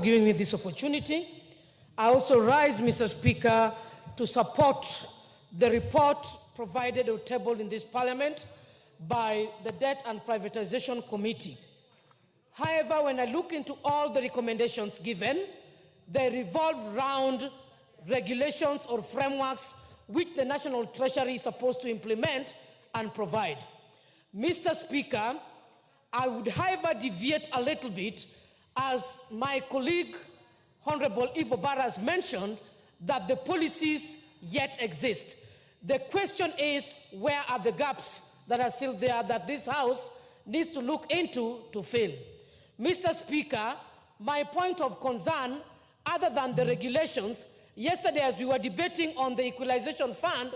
giving me this opportunity. I also rise, Mr. Speaker, to support the report provided or tabled in this Parliament by the Debt and Privatization Committee. However, when I look into all the recommendations given, they revolve around regulations or frameworks which the National Treasury is supposed to implement and provide. Mr. Speaker, I would, however, deviate a little bit, as my colleague, Honorable Ivo Barras, mentioned that the policies yet exist. The question is, where are the gaps that are still there that this House needs to look into to fill? Mr. Speaker, my point of concern, other than the regulations, yesterday as we were debating on the Equalization Fund,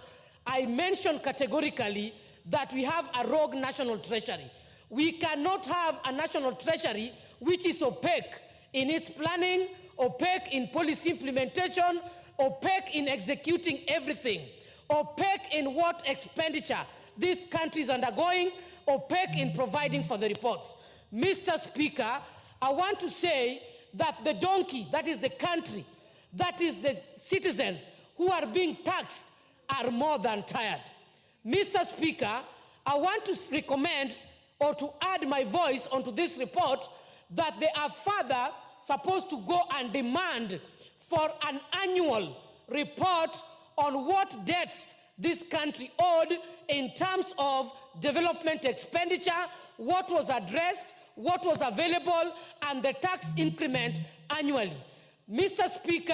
I mentioned categorically that we have a rogue National Treasury. We cannot have a National Treasury which is opaque in its planning, opaque in policy implementation, opaque in executing everything, opaque in what expenditure this country is undergoing, opaque in providing for the reports. Mr. Speaker, I want to say that the donkey, that is the country, that is the citizens who are being taxed, are more than tired. Mr. Speaker, I want to recommend or to add my voice onto this report that they are further supposed to go and demand for an annual report on what debts this country owed in terms of development expenditure, what was addressed, what was available, and the tax increment annually. Mr. Speaker,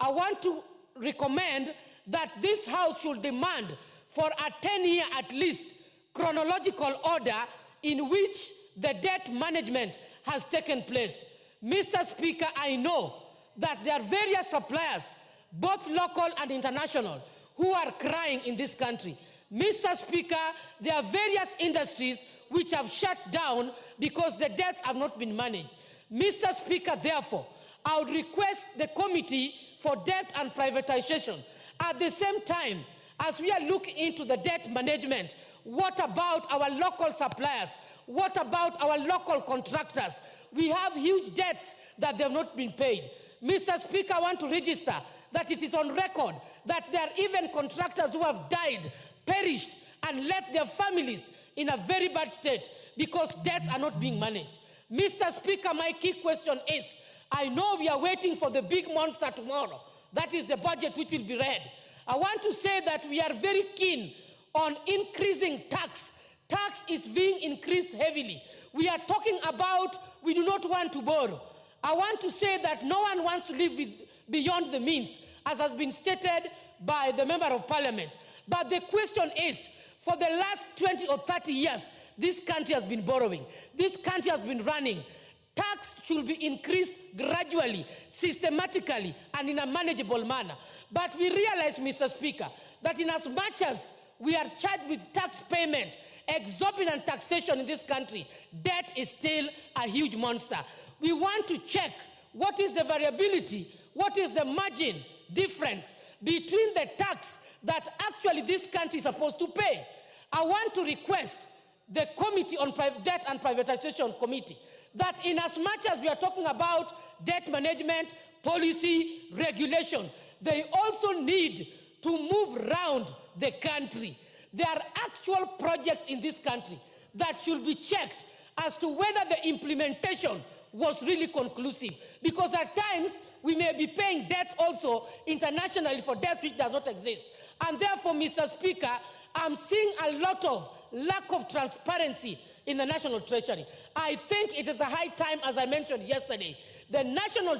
I want to recommend that this House should demand for a 10-year at least chronological order in which the debt management has taken place. Mr. Speaker, I know that there are various suppliers, both local and international, who are crying in this country. Mr. Speaker, there are various industries which have shut down because the debts have not been managed. Mr. Speaker, therefore, I would request the Committee for Debt and Privatization, at the same time, as we are looking into the debt management, what about our local suppliers? What about our local contractors? We have huge debts that they have not been paid. Mr. Speaker, I want to register that it is on record that there are even contractors who have died, perished, and left their families in a very bad state because debts are not being managed. Mr. Speaker, my key question is, I know we are waiting for the big monster tomorrow. That is the budget which will be read. I want to say that we are very keen on increasing tax. Tax is being increased heavily. We are talking about we do not want to borrow. I want to say that no one wants to live beyond the means, as has been stated by the Member of Parliament. But the question is, for the last 20 or 30 years, this country has been borrowing. This country has been running. Tax should be increased gradually, systematically, and in a manageable manner. But we realize, Mr. Speaker, that in as much as we are charged with tax payment, exorbitant taxation in this country, debt is still a huge monster. We want to check what is the variability, what is the margin difference between the tax that actually this country is supposed to pay. I want to request the Committee on Debt and Privatization Committee that in as much as we are talking about debt management, policy, regulation, they also need to move around the country. There are actual projects in this country that should be checked as to whether the implementation was really conclusive. Because at times, we may be paying debts also internationally for debts which does not exist. And therefore, Mr. Speaker, I'm seeing a lot of lack of transparency in the National Treasury. I think it is a high time, as I mentioned yesterday, the National